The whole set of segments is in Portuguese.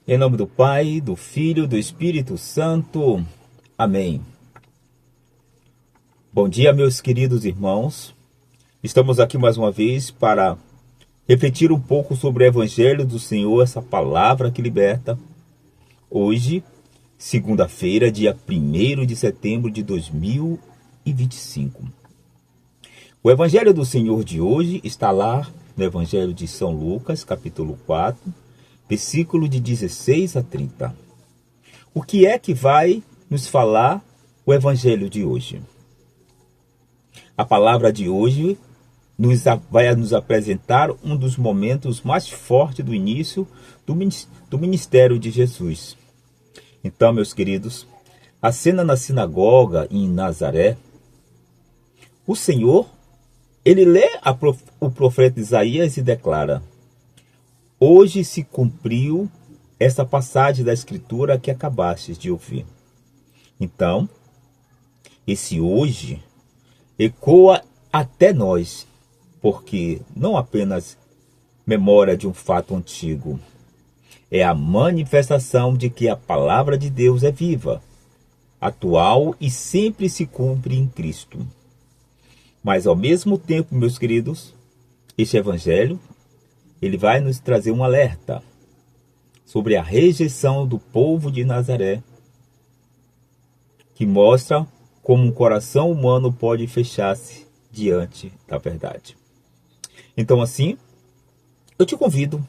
Em nome do Pai, do Filho, do Espírito Santo. Amém. Bom dia, meus queridos irmãos. Estamos aqui mais uma vez para refletir um pouco sobre o Evangelho do Senhor, essa palavra que liberta. Hoje, segunda-feira, dia 1º de setembro de 2025. O Evangelho do Senhor de hoje está lá no Evangelho de São Lucas, capítulo 4, versículo de 16 a 30. O que é que vai nos falar o Evangelho de hoje? A palavra de hoje vai nos apresentar um dos momentos mais fortes do início do ministério de Jesus. Então, meus queridos, a cena na sinagoga em Nazaré, o Senhor, ele lê o profeta Isaías e declara: hoje se cumpriu essa passagem da Escritura que acabastes de ouvir. Então, esse hoje ecoa até nós, porque não apenas memória de um fato antigo, é a manifestação de que a palavra de Deus é viva, atual e sempre se cumpre em Cristo. Mas ao mesmo tempo, meus queridos, este Evangelho, ele vai nos trazer um alerta sobre a rejeição do povo de Nazaré, que mostra como um coração humano pode fechar-se diante da verdade. Então, assim, eu te convido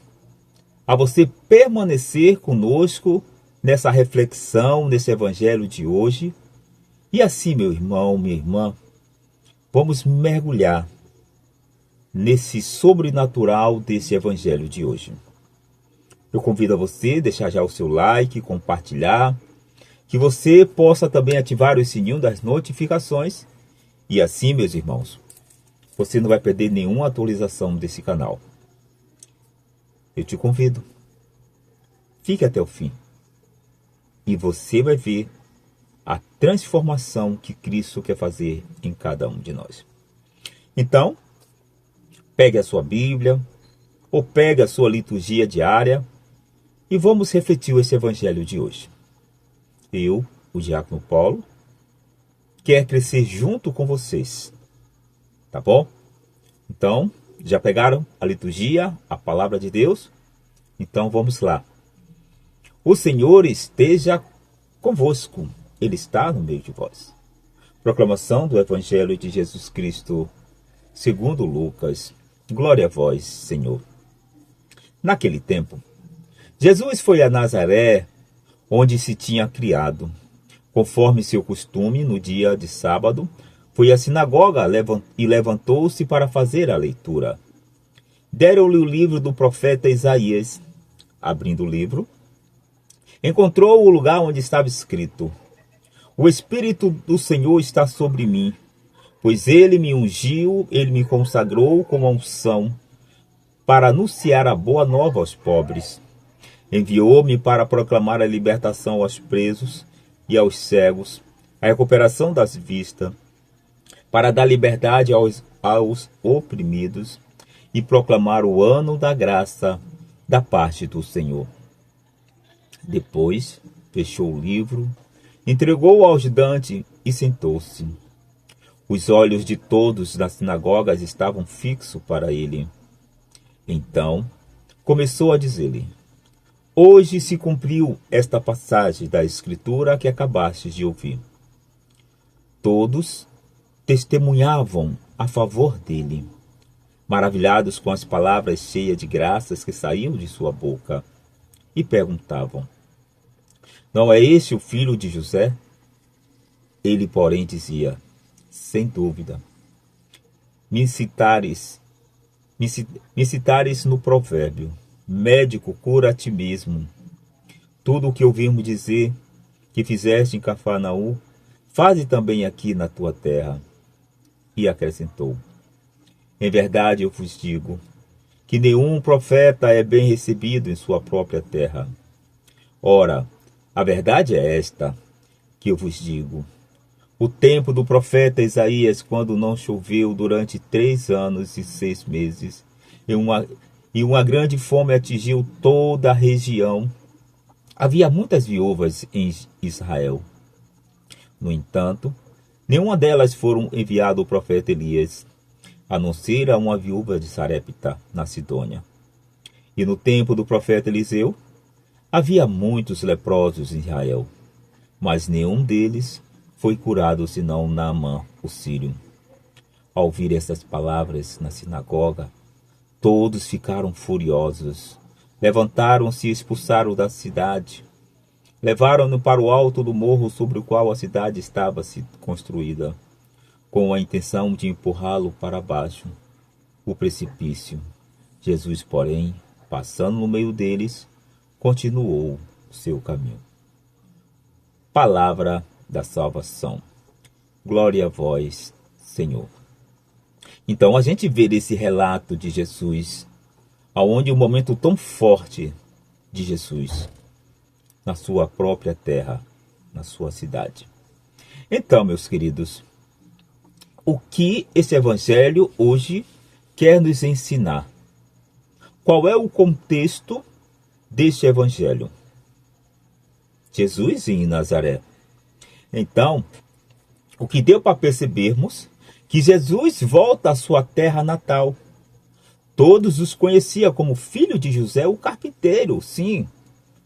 a você permanecer conosco nessa reflexão, nesse Evangelho de hoje. E assim, meu irmão, minha irmã, vamos mergulhar nesse sobrenatural desse Evangelho de hoje. Eu convido a você a deixar já o seu like, compartilhar, que você possa também ativar o sininho das notificações. E assim, meus irmãos, você não vai perder nenhuma atualização desse canal. Eu te convido, fique até o fim e você vai ver a transformação que Cristo quer fazer em cada um de nós. Então, pegue a sua Bíblia ou pegue a sua liturgia diária e vamos refletir esse Evangelho de hoje. Eu, o Diácono Paulo, quero crescer junto com vocês, tá bom? Então, já pegaram a liturgia, a palavra de Deus? Então vamos lá. O Senhor esteja convosco, Ele está no meio de vós. Proclamação do Evangelho de Jesus Cristo, segundo Lucas. Glória a vós, Senhor. Naquele tempo, Jesus foi a Nazaré, onde se tinha criado. Conforme seu costume, no dia de sábado, foi à sinagoga e levantou-se para fazer a leitura. Deram-lhe o livro do profeta Isaías. Abrindo o livro, encontrou o lugar onde estava escrito: o Espírito do Senhor está sobre mim, pois ele me ungiu, ele me consagrou com a unção para anunciar a boa nova aos pobres. Enviou-me para proclamar a libertação aos presos e aos cegos, a recuperação das vistas, para dar liberdade aos oprimidos e proclamar o ano da graça da parte do Senhor. Depois, fechou o livro, entregou-o ao ajudante e sentou-se. Os olhos de todos nas sinagogas estavam fixos para ele. Então, começou a dizer-lhe: hoje se cumpriu esta passagem da Escritura que acabastes de ouvir. Todos testemunhavam a favor dele, maravilhados com as palavras cheias de graças que saíam de sua boca, e perguntavam: não é este o filho de José? Ele, porém, dizia: sem dúvida. Me citares no provérbio: médico, cura a ti mesmo. Tudo o que ouvimos dizer que fizeste em Cafarnaum, faze também aqui na tua terra. E acrescentou: em verdade eu vos digo que nenhum profeta é bem recebido em sua própria terra. Ora, a verdade é esta que eu vos digo: o tempo do profeta Isaías, quando não choveu durante 3 anos e 6 meses, e uma grande fome atingiu toda a região, Havia muitas viúvas em Israel. No entanto, nenhuma delas foram enviado o profeta Elias, a não ser a uma viúva de Sarepta, na Sidônia. E no tempo do profeta Eliseu, havia muitos leprosos em Israel, mas nenhum deles foi curado senão Naamã, o sírio. Ao ouvir essas palavras na sinagoga, todos ficaram furiosos. Levantaram-se e expulsaram da cidade. Levaram-no para o alto do morro sobre o qual a cidade estava construída, com a intenção de empurrá-lo para baixo, o precipício. Jesus, porém, passando no meio deles, continuou o seu caminho. Palavra da salvação. Glória a vós, Senhor. Então a gente vê esse relato de Jesus, aonde um momento tão forte de Jesus, na sua própria terra, na sua cidade. Então, meus queridos, o que esse evangelho hoje quer nos ensinar? Qual é o contexto deste evangelho? Jesus em Nazaré. Então, o que deu para percebermos que Jesus volta à sua terra natal. Todos os conheciam como filho de José, o carpinteiro, sim,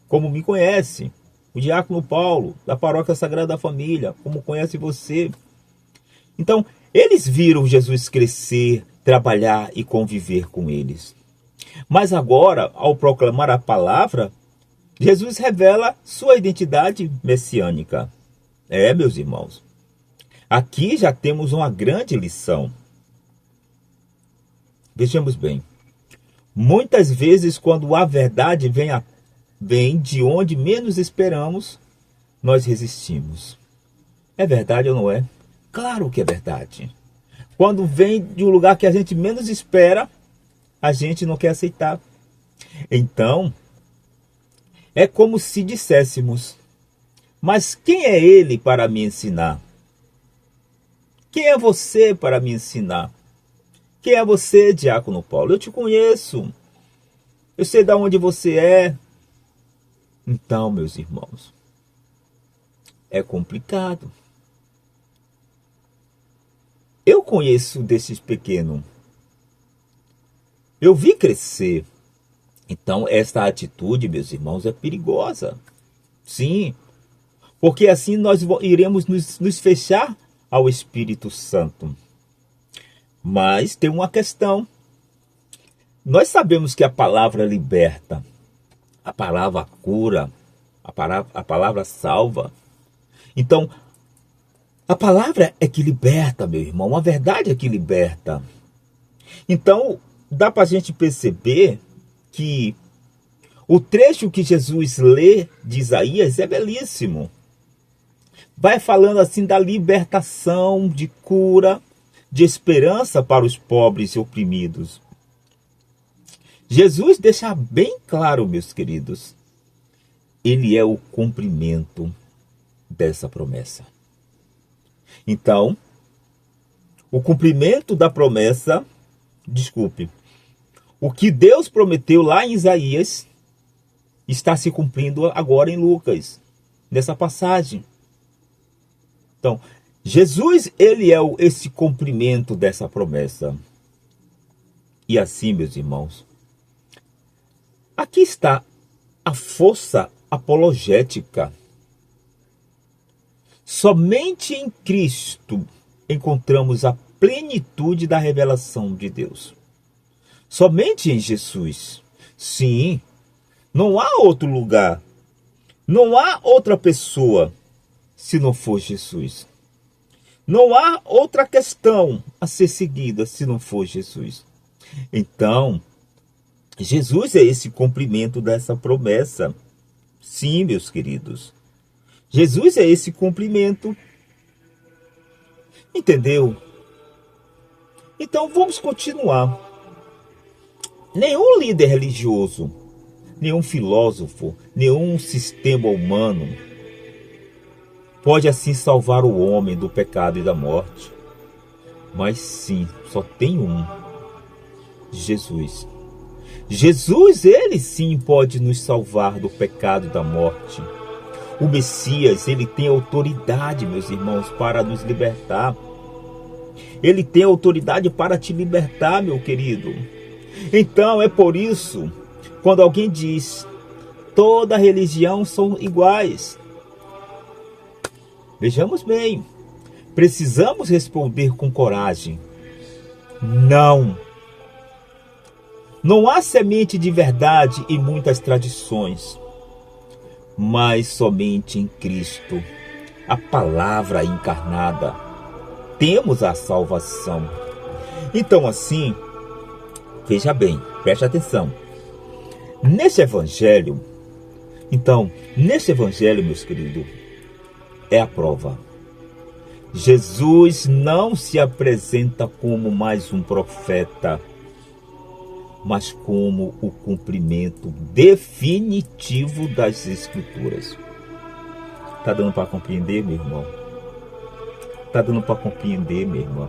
como me conhece. O diácono Paulo, da Paróquia Sagrada Família, como conhece você. Então, eles viram Jesus crescer, trabalhar e conviver com eles. Mas agora, ao proclamar a palavra, Jesus revela sua identidade messiânica. Meus irmãos, aqui já temos uma grande lição. Vejamos bem. Muitas vezes, quando a verdade vem de onde menos esperamos, nós resistimos. É verdade ou não é? Claro que é verdade. Quando vem de um lugar que a gente menos espera, a gente não quer aceitar. Então, é como se disséssemos: mas quem é ele para me ensinar? Quem é você para me ensinar? Quem é você, diácono Paulo? Eu te conheço. Eu sei de onde você é. Então, meus irmãos, é complicado. Eu conheço desses pequenos. Eu vi crescer. Então, esta atitude, meus irmãos, é perigosa. Sim, porque assim nós iremos nos fechar ao Espírito Santo. Mas tem uma questão. Nós sabemos que a palavra liberta, a palavra cura, a palavra salva. Então, a palavra é que liberta, meu irmão. A verdade é que liberta. Então, dá para a gente perceber que o trecho que Jesus lê de Isaías é belíssimo. Vai falando assim da libertação, de cura, de esperança para os pobres e oprimidos. Jesus deixa bem claro, meus queridos, ele é o cumprimento dessa promessa. Então, o cumprimento da promessa, o que Deus prometeu lá em Isaías está se cumprindo agora em Lucas, nessa passagem. Então, Jesus, ele é esse cumprimento dessa promessa. E assim, meus irmãos, aqui está a força apologética. Somente em Cristo encontramos a plenitude da revelação de Deus. Somente em Jesus. Sim, não há outro lugar, não há outra pessoa se não for Jesus. Não há outra questão a ser seguida se não for Jesus. Então, Jesus é esse cumprimento dessa promessa. Sim, meus queridos. Jesus é esse cumprimento. Entendeu? Então vamos continuar. Nenhum líder religioso, nenhum filósofo, nenhum sistema humano pode assim salvar o homem do pecado e da morte. Mas sim, só tem um: Jesus. Jesus, ele sim pode nos salvar do pecado e da morte. O Messias, ele tem autoridade, meus irmãos, para nos libertar. Ele tem autoridade para te libertar, meu querido. Então, é por isso, quando alguém diz, toda religião são iguais. Vejamos bem, precisamos responder com coragem. Não. Não há semente de verdade em muitas tradições, mas somente em Cristo, a palavra encarnada, temos a salvação. Então assim, veja bem, preste atenção. Nesse evangelho, meus queridos, é a prova. Jesus não se apresenta como mais um profeta, mas como o cumprimento definitivo das Escrituras. Está dando para compreender, meu irmão? Está dando para compreender, minha irmã?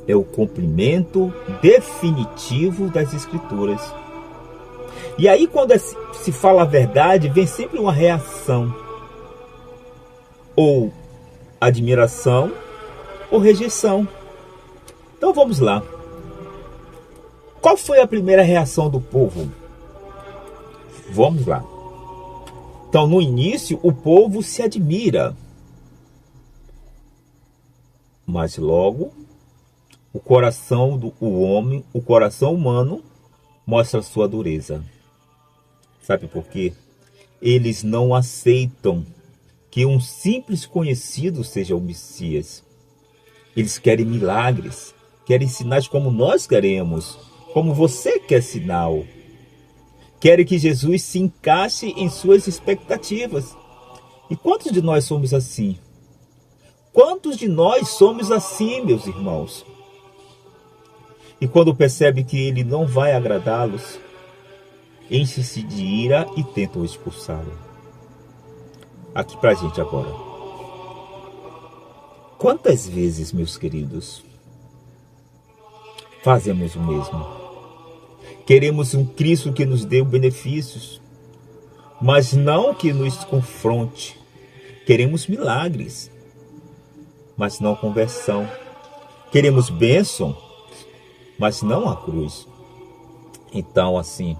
É o cumprimento definitivo das Escrituras. E aí, quando se fala a verdade, vem sempre uma reação. Ou admiração, ou rejeição. Então vamos lá. Qual foi a primeira reação do povo? Vamos lá. Então, no início, o povo se admira. Mas logo, o coração do homem, o coração humano, mostra sua dureza. Sabe por quê? Eles não aceitam que um simples conhecido seja o Messias. Eles querem milagres, querem sinais como nós queremos, como você quer sinal. Querem que Jesus se encaixe em suas expectativas. E quantos de nós somos assim? Quantos de nós somos assim, meus irmãos? E quando percebe que ele não vai agradá-los, enche-se de ira e tentam expulsá-lo. Aqui pra gente agora. Quantas vezes, meus queridos, fazemos o mesmo? Queremos um Cristo que nos dê benefícios, mas não que nos confronte. Queremos milagres, mas não conversão. Queremos bênção, mas não a cruz. Então, assim,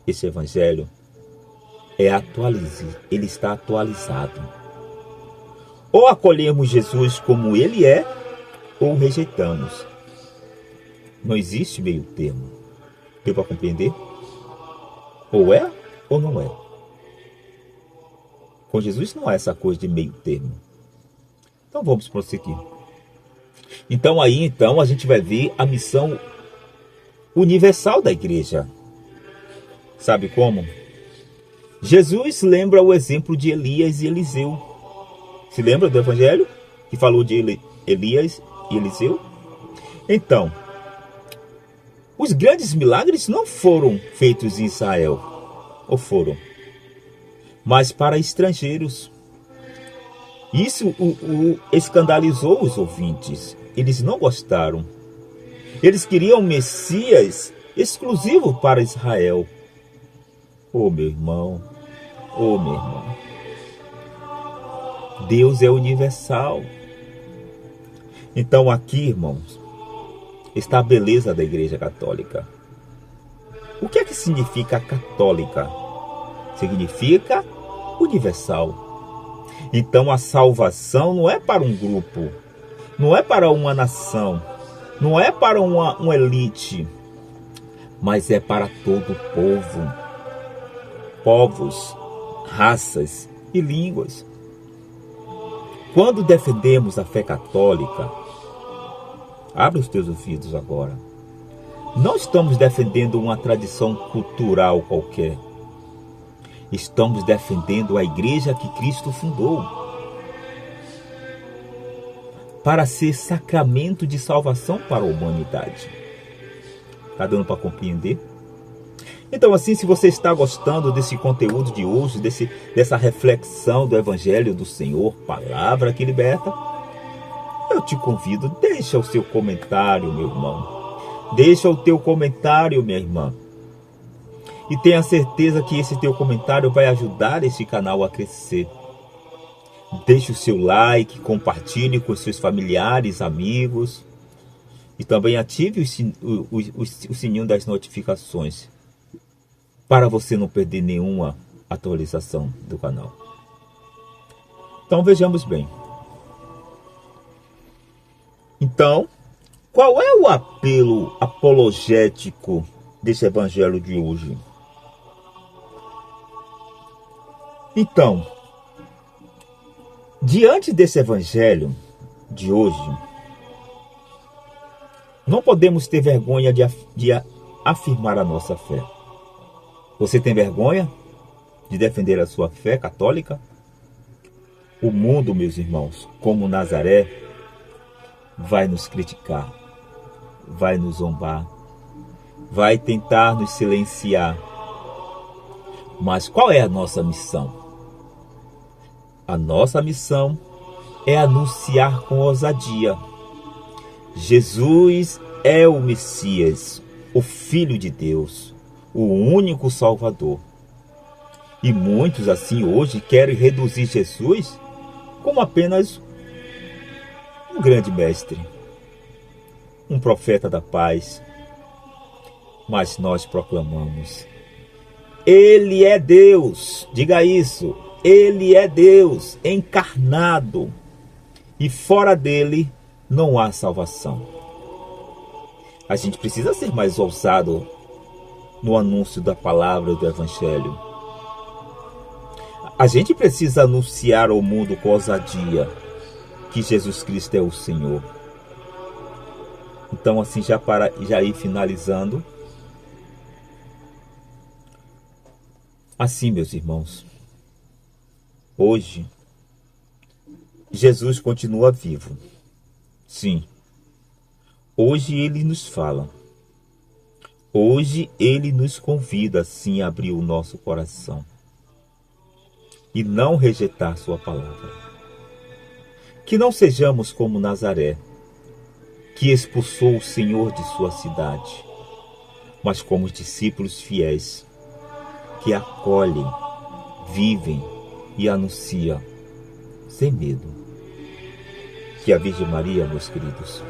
esse evangelho ele está atualizado. Ou acolhemos Jesus como ele é, ou rejeitamos. Não existe meio termo. Deu para compreender? Ou é ou não é. Com Jesus não há essa coisa de meio termo. Então vamos prosseguir. Então a gente vai ver a missão universal da igreja. Sabe como? Jesus lembra o exemplo de Elias e Eliseu. Se lembra do evangelho que falou de Elias e Eliseu? Então, os grandes milagres não foram feitos em Israel, ou foram, mas para estrangeiros. Isso escandalizou os ouvintes. Eles não gostaram. Eles queriam um Messias exclusivo para Israel. Oh, meu irmão, oh, minha irmã. Deus é universal. Então aqui, irmãos, está a beleza da Igreja Católica. O que é que significa católica? Significa universal. Então a salvação não é para um grupo, não é para uma nação, não é para uma elite, mas é para todo o povo, povos, raças e línguas. Quando defendemos a fé católica, abre os teus ouvidos agora. Não estamos defendendo uma tradição cultural qualquer. Estamos defendendo a igreja que Cristo fundou para ser sacramento de salvação para a humanidade. Está dando para compreender? Então, assim, se você está gostando desse conteúdo de hoje, dessa reflexão do Evangelho do Senhor, palavra que liberta, eu te convido, deixa o seu comentário, meu irmão. Deixa o teu comentário, minha irmã. E tenha certeza que esse teu comentário vai ajudar esse canal a crescer. Deixe o seu like, compartilhe com seus familiares, amigos. E também ative o sininho das notificações, para você não perder nenhuma atualização do canal. Então vejamos bem. Então, qual é o apelo apologético desse evangelho de hoje? Então, diante desse evangelho de hoje, não podemos ter vergonha de afirmar a nossa fé. Você tem vergonha de defender a sua fé católica? O mundo, meus irmãos, como Nazaré, vai nos criticar, vai nos zombar, vai tentar nos silenciar. Mas qual é a nossa missão? A nossa missão é anunciar com ousadia: Jesus é o Messias, o Filho de Deus, o único Salvador. E muitos assim hoje querem reduzir Jesus como apenas um grande mestre, um profeta da paz. Mas nós proclamamos: Ele é Deus, diga isso, Ele é Deus encarnado, e fora dele não há salvação. A gente precisa ser mais ousado no anúncio da palavra do Evangelho. A gente precisa anunciar ao mundo com ousadia que Jesus Cristo é o Senhor. Então, assim, já ir finalizando. Assim, meus irmãos, hoje, Jesus continua vivo. Sim, hoje Ele nos fala. Hoje Ele nos convida, sim, a abrir o nosso coração e não rejeitar Sua palavra. Que não sejamos como Nazaré, que expulsou o Senhor de sua cidade, mas como os discípulos fiéis, que acolhem, vivem e anunciam sem medo. Que a Virgem Maria, meus queridos,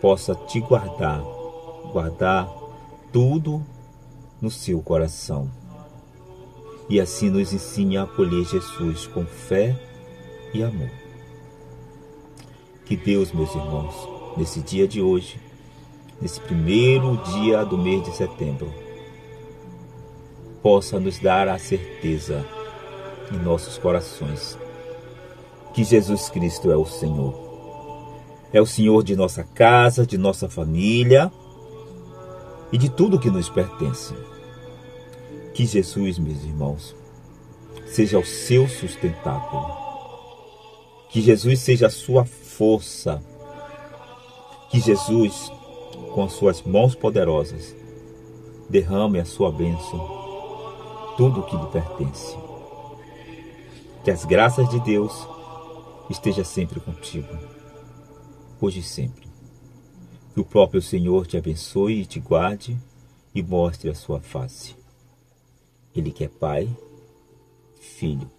possa te guardar tudo no seu coração, e assim nos ensine a acolher Jesus com fé e amor. Que Deus, meus irmãos, nesse dia de hoje, nesse primeiro dia do mês de setembro, possa nos dar a certeza em nossos corações que Jesus Cristo é o Senhor. É o Senhor de nossa casa, de nossa família e de tudo que nos pertence. Que Jesus, meus irmãos, seja o seu sustentáculo. Que Jesus seja a sua força. Que Jesus, com as suas mãos poderosas, derrame a sua bênção, tudo o que lhe pertence. Que as graças de Deus estejam sempre contigo, hoje e sempre. Que o próprio Senhor te abençoe e te guarde e mostre a sua face. Ele que é Pai, Filho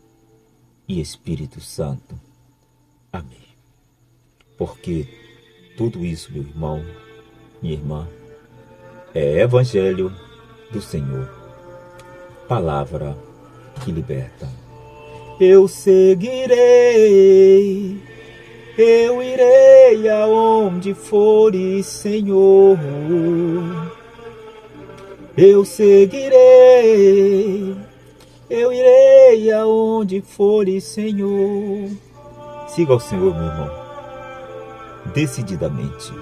e Espírito Santo. Amém. Porque tudo isso, meu irmão, minha irmã, é Evangelho do Senhor. Palavra que liberta. Eu seguirei, eu irei aonde fores, Senhor. Eu seguirei, eu irei aonde fores, Senhor. Siga ao Senhor, meu irmão, decididamente.